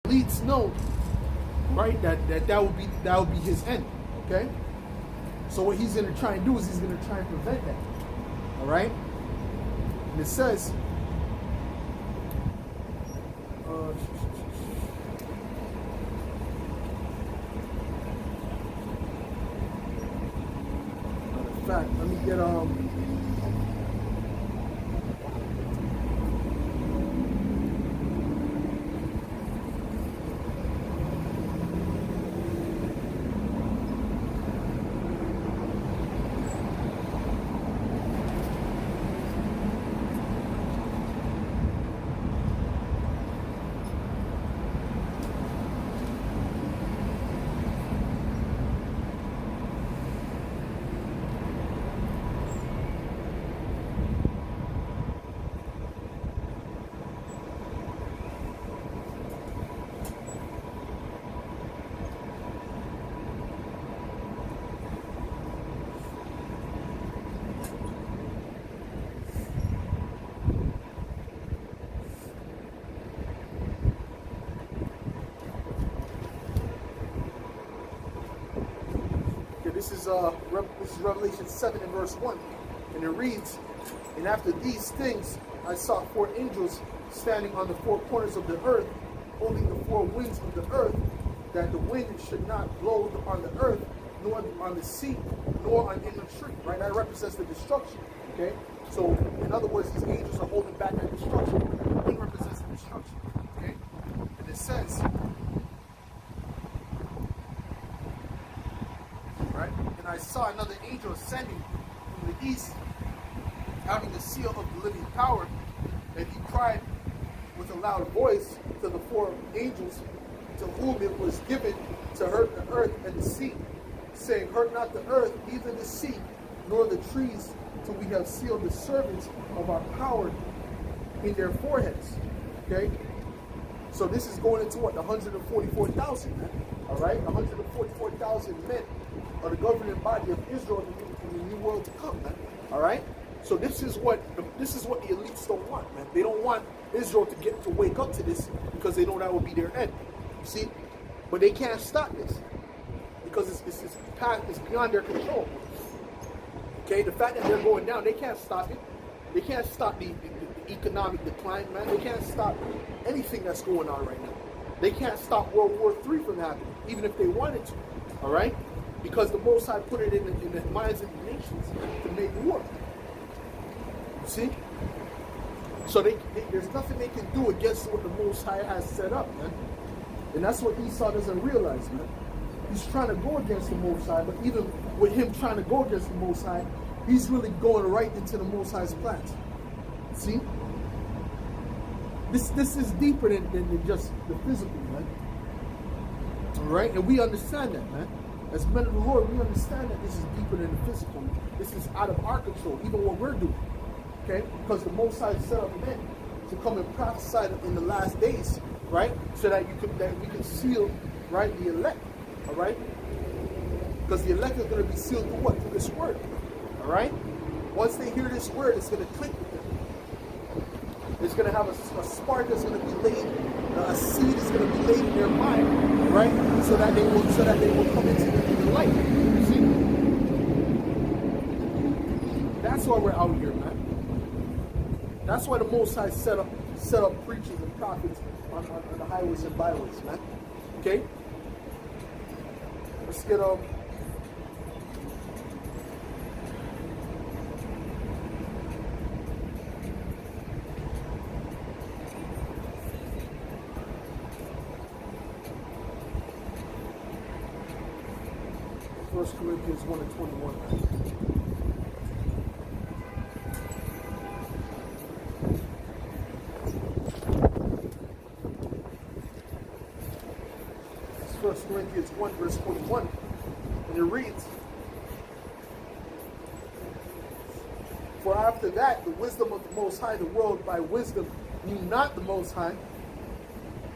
elites know, right, that would be his end. Okay? So what he's gonna try and do is he's gonna try and prevent that. Alright? And it says in fact, let me get this is Revelation 7 and verse 1, and it reads, "And after these things I saw 4 angels standing on the 4 corners of the earth, holding the 4 winds of the earth, that the wind should not blow on the earth, nor on the sea, nor on any tree." Right? That represents the destruction. Okay? So, in other words, these angels are holding back that destruction. It represents the destruction. Okay? And it says, right? "And I saw another angel ascending from the east, having the seal of the living power, and he cried with a loud voice to the 4 angels to whom it was given to hurt the earth and the sea, saying, Hurt not the earth, neither the sea, nor the trees, till we have sealed the servants of our power in their foreheads." Okay? So this is going into what? The 144,000 men. All right? 144,000 men are the governing body of Israel in the new world to come, man. All right? So this is what the elites don't want, man. They don't want Israel to wake up to this because they know that will be their end. See? But they can't stop this because it's beyond their control. Okay? The fact that they're going down, they can't stop it. They can't stop the economic decline, man. They can't stop anything that's going on right now. They can't stop World War III from happening, even if they wanted to. All right? Because the Most High put it in the minds of the nations to make war. See? So there's nothing they can do against what the Most High has set up, man. And that's what Esau doesn't realize, man. He's trying to go against the Most High, but even with him trying to go against the Most High, he's really going right into the Most High's plans. See? This is deeper than just the physical, man. All right? And we understand that, man. As men of the Lord, we understand that this is deeper than the physical. This is out of our control, even what we're doing. Okay? Because the Most High set up men to come and prophesy in the last days, right? So that we can seal, right, the elect. All right? Because the elect is going to be sealed through what? Through this word. All right? Once they hear this word, it's going to click with them. It's going to have a spark that's going to be laid, a seed is going to be laid in their mind, right? So that they will come into the light. You see? That's why we're out here, man. That's why the Most High set up preachers and prophets on the highways and byways, man. Okay? Let's get 1 Corinthians 1 and 21. 1 Corinthians 1 verse 21, and it reads, "For after that, the wisdom of the Most High, the world by wisdom knew not the Most High.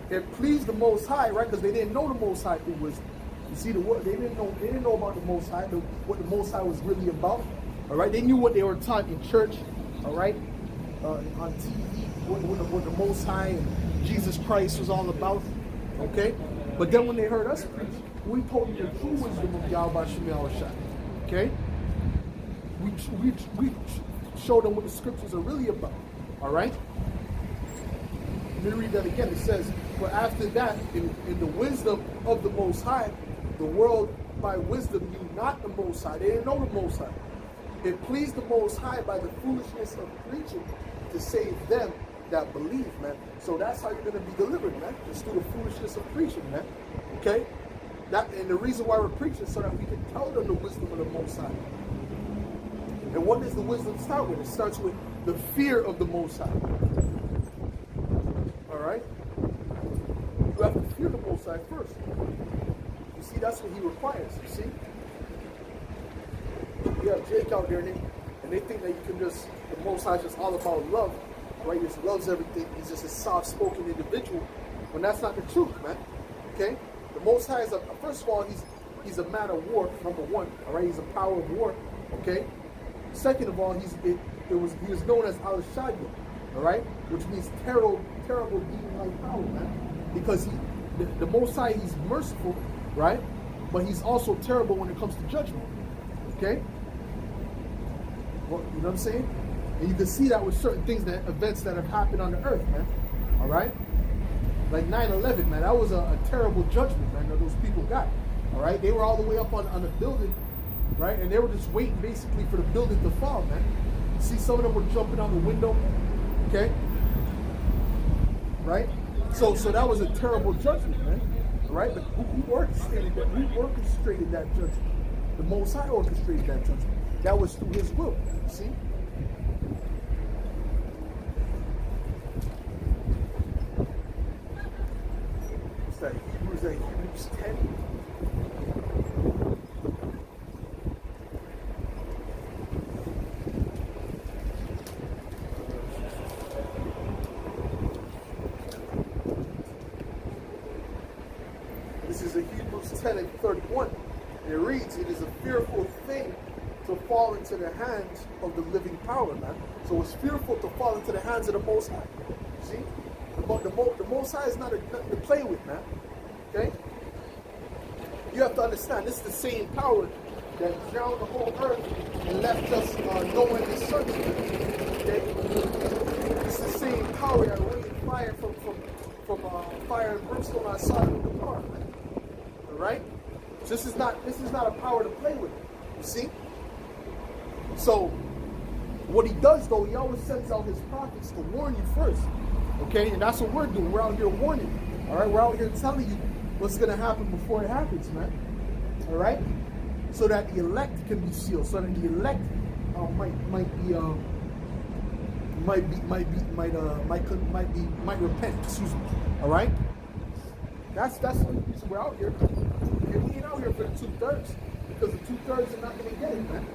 It pleased the Most High," right? Because they didn't know the Most High through wisdom. You see, they didn't know about the Most High, what the Most High was really about. All right, they knew what they were taught in church. All right, on TV, what the Most High and Jesus Christ was all about. Okay? But then when they heard us preach, we told them the true wisdom of Yahweh Shem Yahushua. Okay? We showed them what the scriptures are really about. Alright? Let me read that again. It says, "For after that, in the wisdom of the Most High, the world by wisdom knew not the Most High." They didn't know the Most High. "It pleased the Most High by the foolishness of preaching to save them that believe," man. So that's how you're going to be delivered, man. It's through the foolishness of preaching, man. Okay? And the reason why we're preaching is so that we can tell them the wisdom of the Most High. And what does the wisdom start with? It starts with the fear of the Most High. Alright? You have to fear the Most High first. You see, that's what he requires, you see? You have Jake out there, and they think that you can just, the Most High is just all about love, right? He just loves everything. He's just a soft-spoken individual, when that's not the truth, man. Okay? The Most High is, first of all, he's a man of war, number one, all right? He's a power of war, okay? Second of all, he was known as Al-Shaddai, all right? Which means terrible demon-like power, man. Because the Most High, he's merciful, right? But he's also terrible when it comes to judgment, okay? Well, you know what I'm saying? And you can see that with certain events that have happened on the earth, man, all right? Like 9/11, man, that was a terrible judgment, man, that those people got, all right? They were all the way up on the building, right? And they were just waiting basically for the building to fall, man. See, some of them were jumping out the window, okay? Right? So that was a terrible judgment, man. Right? But who orchestrated that? Who orchestrated that judgment? The Most High orchestrated that judgment. That was through his will. See? What's that? Hebrews 10. This is a Hebrews 10 and 31. And it reads, "It is a fearful thing to fall into the hands of the living power," man. So it's fearful to fall into the hands of the Most High. See? The Most High is not nothing to play with, man. Okay? You have to understand, this is the same power that drowned the whole earth and left us knowing the sun. Okay? It's the same power that rained fire from fire and brimstone on Sodom and Gomorrah, man. Right? This is not a power to play with. You see? So what he does though, he always sends out his prophets to warn you first. Okay? And that's what we're doing. We're out here warning. Alright? We're out here telling you what's gonna happen before it happens, man. Alright? So that the elect can be sealed. So that the elect might repent. Excuse me. Alright? That's the reason we're out here. And we ain't out here for the 2/3, because the 2/3 are not going to get it, man.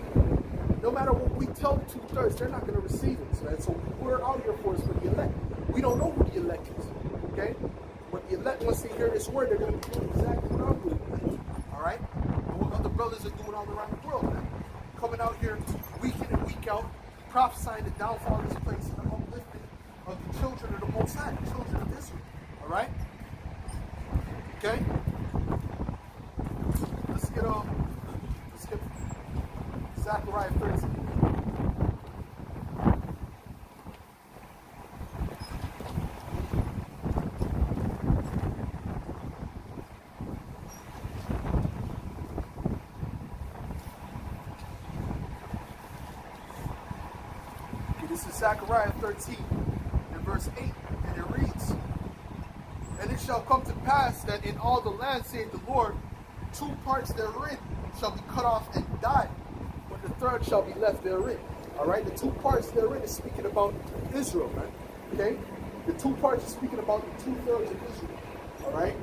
No matter what we tell the 2/3, they're not going to receive it, man. So we're out here for the elect. We don't know who the elect is, okay? But the elect, once they hear this word, they're going to be doing exactly what I'm doing, man. All right? And what other brothers are doing all around the world, man. Coming out here week in and week out, prophesying the downfall of this place and the uplifting of the children of the Most High, the children of Israel. All right? Okay? Let's get Zechariah 13. Okay, this is Zechariah 13 and verse 8, and it reads, "And it shall come to pass that in all the land, saith the Lord, 2 parts therein shall be cut off and die, but the third shall be left therein." All right, the 2 parts therein is speaking about Israel, man. Okay, the 2 parts is speaking about the 2/3 of Israel. All right,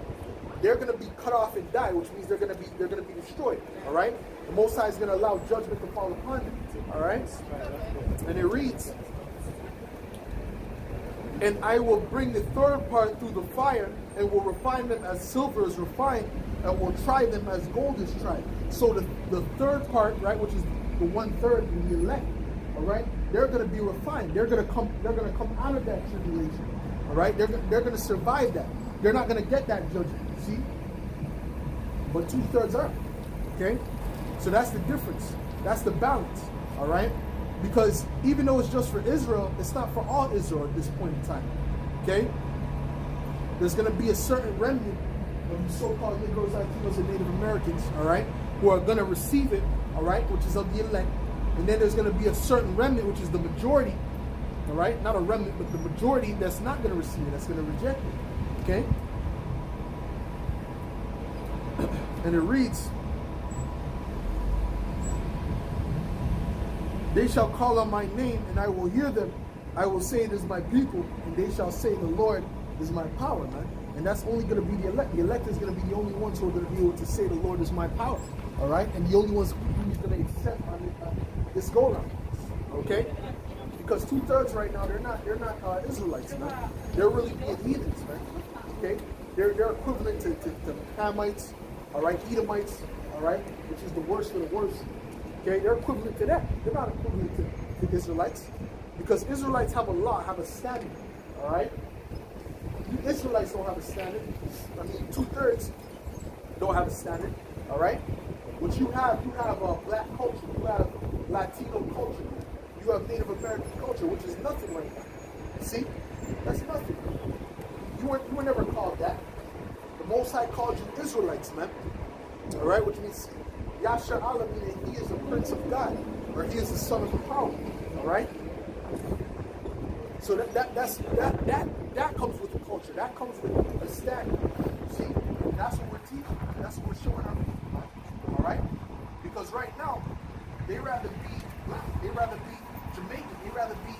they're going to be cut off and die, which means they're going to be destroyed. All right, the Most High is going to allow judgment to fall upon them. All right, and it reads, "And I will bring the third part through the fire, and will refine them as silver is refined, and will try them as gold is tried." So the third part, right, which is the 1/3 in the elect, all right, they're going to be refined. They're going to come out of that tribulation. All right, they're going to survive that. they're not going to get that judgment, see? But 2/3 are, okay? So that's the difference. That's the balance, all right? Because even though it's just for Israel, it's not for all Israel at this point in time, okay? There's going to be a certain remnant of the so-called Negroes, Latinos, and Native Americans, all right, who are going to receive it, all right, which is of the elect. And then there's going to be a certain remnant, which is the majority, all right, not a remnant, but the majority that's not going to receive it, that's going to reject it, okay? And it reads, they shall call on my name, and I will hear them. I will say, it is my people, and they shall say, the Lord is my power, man. And that's only going to be the elect. The elect is going to be the only ones who are going to be able to say, the Lord is my power, all right? And the only ones who's going to accept on this go-round, okay? Because 2/3 right now, they're not Israelites, man. They're really being heathens, man, okay? They're equivalent to Hamites, all right, Edomites, all right, which is the worst of the worst. Okay, they're equivalent to that. They're not equivalent to Israelites, because Israelites have a law, have a standard. All right, you Israelites don't have a standard. I mean, 2/3 don't have a standard. All right, what you have black culture, you have Latino culture, you have Native American culture, which is nothing right now. See, that's nothing. You were never called that. The Most High called you Israelites, man. All right, which means Yasha Allah, meaning he is the Prince of God, or he is the Son of the Power. All right. So that comes with the culture. That comes with a standard. See, that's what we're teaching. That's what we're showing our people. All right. Because right now, they rather be black. They rather be Jamaican. They rather be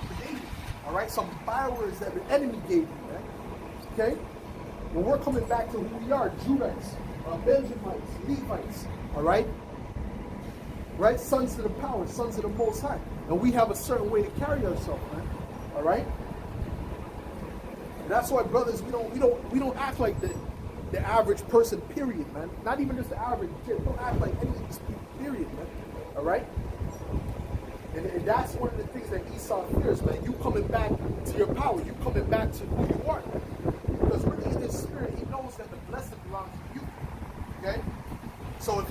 Canadian. All right. Some bywords that the enemy gave you, man. Okay. When we're coming back to who we are, Judites, Benjamites, Levites, all right? Right? Sons of the power, sons of the Most High. And we have a certain way to carry ourselves, man. All right? And that's why, brothers, we don't act like the average person, period, man. Not even just the average kid. We don't act like any of these people, period, man. All right? And that's one of the things that Esau fears, man. You coming back to your power. You coming back to who you are. Because really in his spirit, he knows that the blessing belongs to you. Okay? So if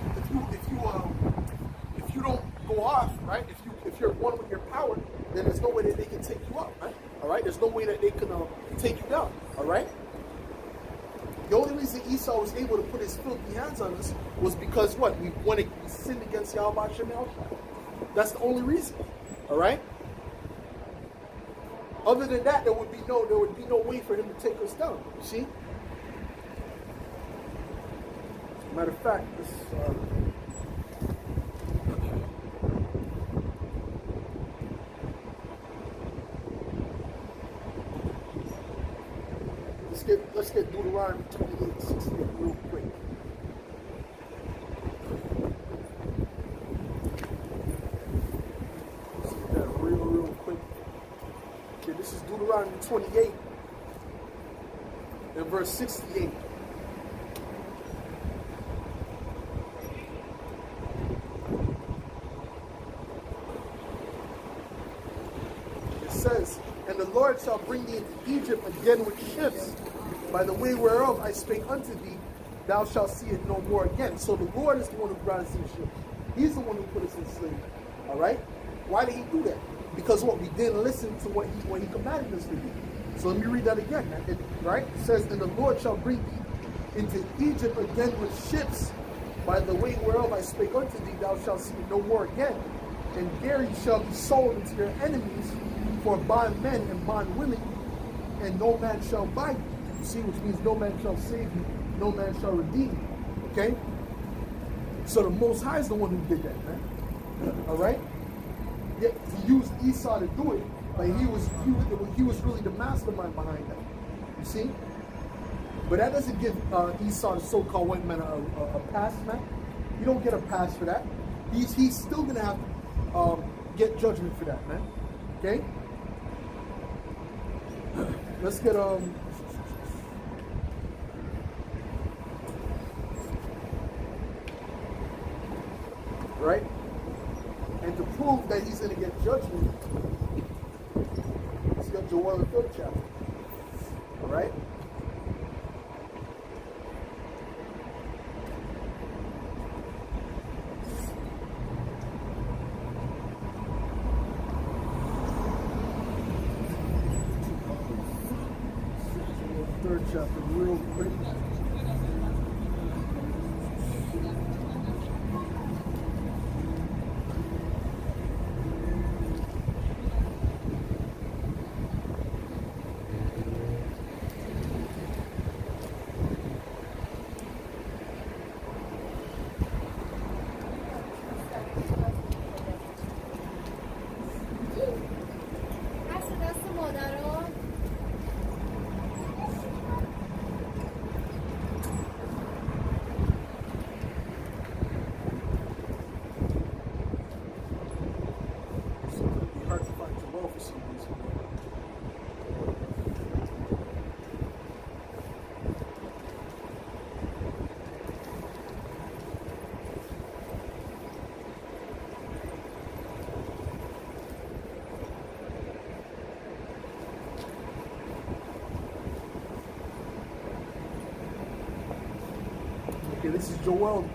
you don't go off, right? If you're one with your power, then there's no way that they can take you up, right? All right? There's no way that they can take you down. All right? The only reason Esau was able to put his filthy hands on us was because what? We sinned against Yahweh Shem Yahushua. That's the only reason. All right? Other than that, there would be no way for him to take us down. You see? Matter of fact, let's get Deuteronomy 28:16 real quick. Let's get that real quick. Okay, this is Deuteronomy 28 and verse 68. Says, and the Lord shall bring thee into Egypt again with ships, by the way whereof I spake unto thee, thou shalt see it no more again. So the Lord is the one who brought us in ships. He's the one who put us in slavery. All right? Why did he do that? Because what? We didn't listen to what he commanded us to do. So let me read that again. Right? It says, and the Lord shall bring thee into Egypt again with ships, by the way whereof I spake unto thee, thou shalt see it no more again. And there ye shall be sold into your enemies, for bondmen and bondwomen, and no man shall buy you. You see, which means no man shall save you, no man shall redeem you. Okay? So the Most High is the one who did that, man. All right? Yet he used Esau to do it, but he was really the mastermind behind that. You see? But that doesn't give Esau, the so-called white man, a pass, man. You don't get a pass for that. He's still gonna have to get judgment for that, man. Okay? Let's get right? And to prove that he's going to get judgment, let's get Joel the 3rd chapter. All right? chapter real quick. It's going to be hard to find Joel for some reason. Okay, this is Joel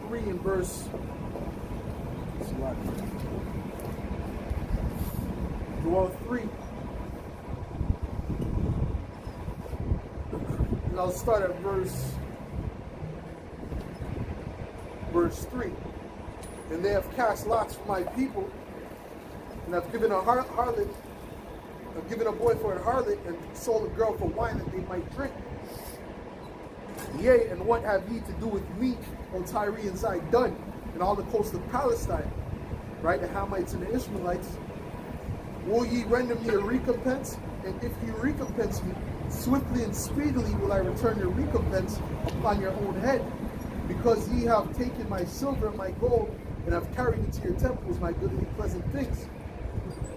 3 and verse. It's a lot. Joel 3. And I'll start at verse 3. And they have cast lots for my people, and have given a harlot, have given a boy for a harlot, and sold a girl for wine that they might drink. Yea, and what have ye to do with me, O Tyre and Zidon, and all the coast of Palestine, right? The Hamites and the Ishmaelites. Will ye render me a recompense? And if ye recompense me, swiftly and speedily will I return your recompense upon your own head. Because ye have taken my silver and my gold, and have carried into your temples my goodly pleasant things.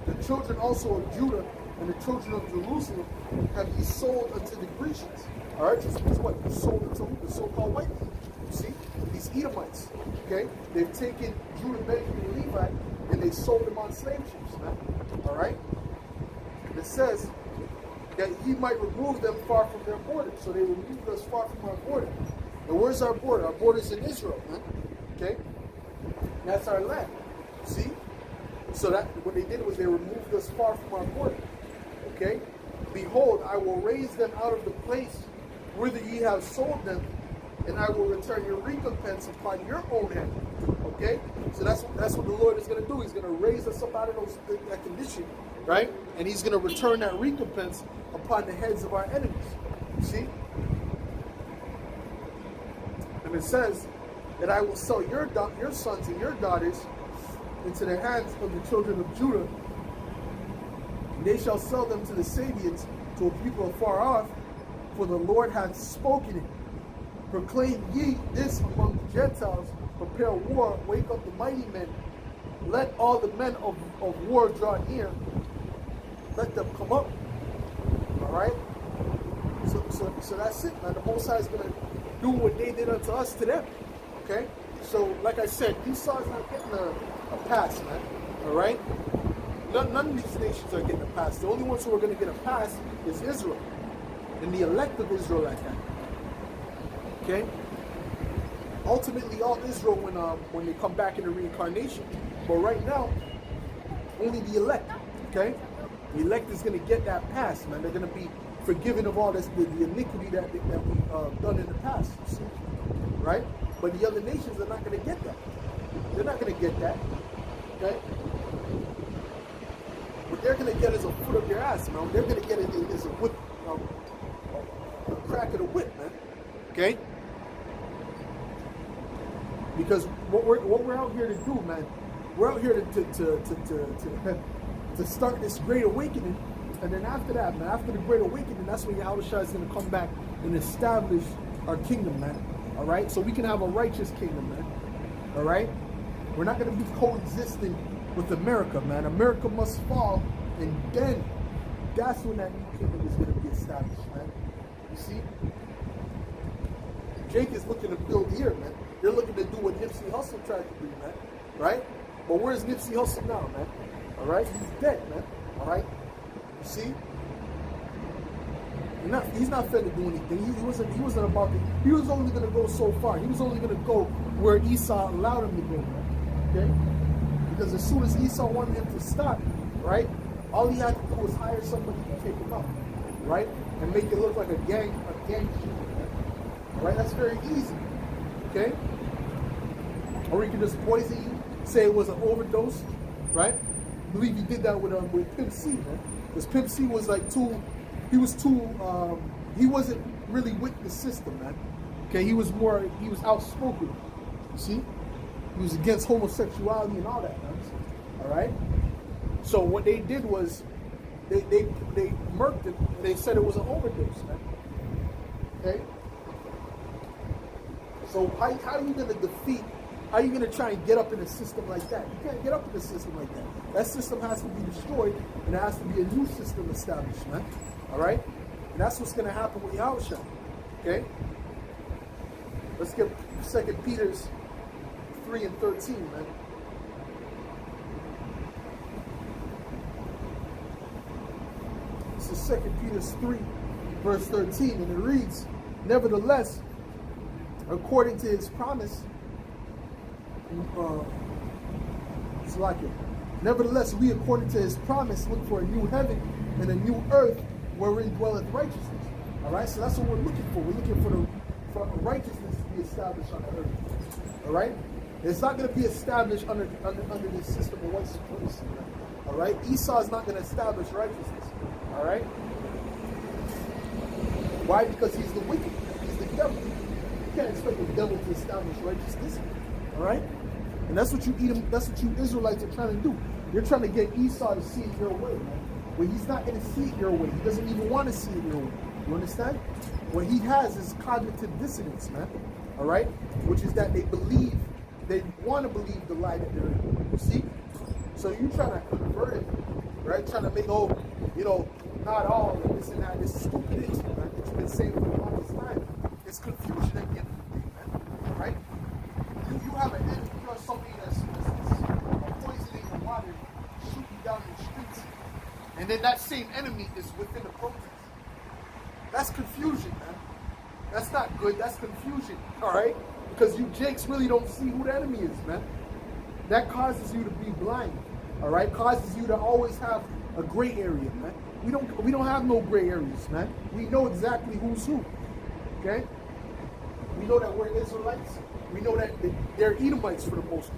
The children also of Judah and the children of Jerusalem have ye sold unto the Grecians. All right, so it's what? You sold unto the so-called white people. You see? These Edomites. Okay? They've taken Judah, Benjamin, and Levi, and they sold them on slave ships, man. All right? And it says that he might remove them far from their border. So they removed us far from our border. And where's our border? Our border is in Israel, man. Okay? And that's our land. See? So that what they did was they removed us far from our border. Okay? Behold, I will raise them out of the place whither ye have sold them, and I will return your recompense upon your own head. Okay? So that's what the Lord is going to do. He's going to raise us up out of that condition, right? And he's going to return that recompense upon the heads of our enemies. You see? And it says that I will sell your sons and your daughters into the hands of the children of Judah, and they shall sell them to the Sabians, to a people afar off, for the Lord hath spoken it. Proclaim ye this among the Gentiles, prepare war, wake up the mighty men, let all the men of war draw near, let them come up. All right? So that's it, man. The Most High is going to do what they did unto us to them. Okay? So, like I said, Esau is not getting a pass, man. All right? None of these nations are getting a pass. The only ones who are going to get a pass is Israel. And the elect of Israel at that. Okay? Ultimately, all Israel when they come back in the reincarnation. But right now, only the elect. Okay? The elect is going to get that pass, man. They're going to be forgiven of all this, the iniquity that we've done in the past. You see? Right? But the other nations are not going to get that. They're not going to get that. Okay? What they're going to get is a foot of their ass, man. What they're going to get is a whip, a crack of the whip, man. Okay? Because what we're out here to do, man, we're out here to start this great awakening, and then after that, man, after the great awakening, that's when Yahushua is going to come back and establish our kingdom, man. All right, so we can have a righteous kingdom, man. All right, we're not going to be coexisting with America, man. America must fall, and then that's when that new kingdom is going to be established, man. You see, Jake is looking to build here, man. They're looking to do what Nipsey Hussle tried to do, man. Right? But where's Nipsey Hussle now, man? All right, he's dead, man. All right, you see. He's not finna do anything. He wasn't about to. He was only gonna go so far. He was only gonna go where Esau allowed him to go. Okay? Because as soon as Esau wanted him to stop, right? All he had to do was hire somebody to take him out, right? and make it look like a gang shooting. All right, that's very easy. Okay, or he can just poison you, say it was an overdose, right? I believe he did that with Pimp C, man. Because Pimp C was like he wasn't really with the system, man. Okay, he was outspoken. You see, he was against homosexuality and all that, man. All right. So what they did was they murked him and they said it was an overdose, man. Okay. So how are you gonna defeat? How are you gonna try and get up in a system like that? You can't get up in a system like that. That system has to be destroyed, and there has to be a new system established, man. All right, and that's what's gonna happen with Yahushua. Okay. Let's get 2 Peter's 3:13, man. This is 2 Peter 3, verse 13, and it reads, "Nevertheless, according to his promise, nevertheless, we, according to his promise, look for a new heaven and a new earth wherein dwelleth righteousness." All right, so that's what we're looking for. We're looking for righteousness to be established on the earth. All right, it's not going to be established under this system of white supremacy. All right, Esau is not going to establish righteousness. All right, why? Because he's the wicked. He's the devil. You can't expect the devil to establish righteousness. All right, and that's what you Israelites are trying to do. You're trying to get Esau to see it your way, man. When he's not going to see it your way, he doesn't even want to see it your way. You understand? What he has is cognitive dissonance, man. All right, which is that they want to believe the lie that they're in. You see? So you're trying to convert it, right? Trying to make not all and this and that. This stupidity, man, that you've been saying for the longest time. It's confusion at the end of the day, man. All right? You have an enemy, you have somebody that's poisoning your water, shooting down in the streets, and then that same enemy is within the protest. That's confusion, man. That's not good. That's confusion, all right? Because you jakes really don't see who the enemy is, man. That causes you to be blind, all right? Causes you to always have a gray area, man. We don't have no gray areas, man. We know exactly who's who, okay? We know that we're Israelites. We know that they're Edomites for the most part.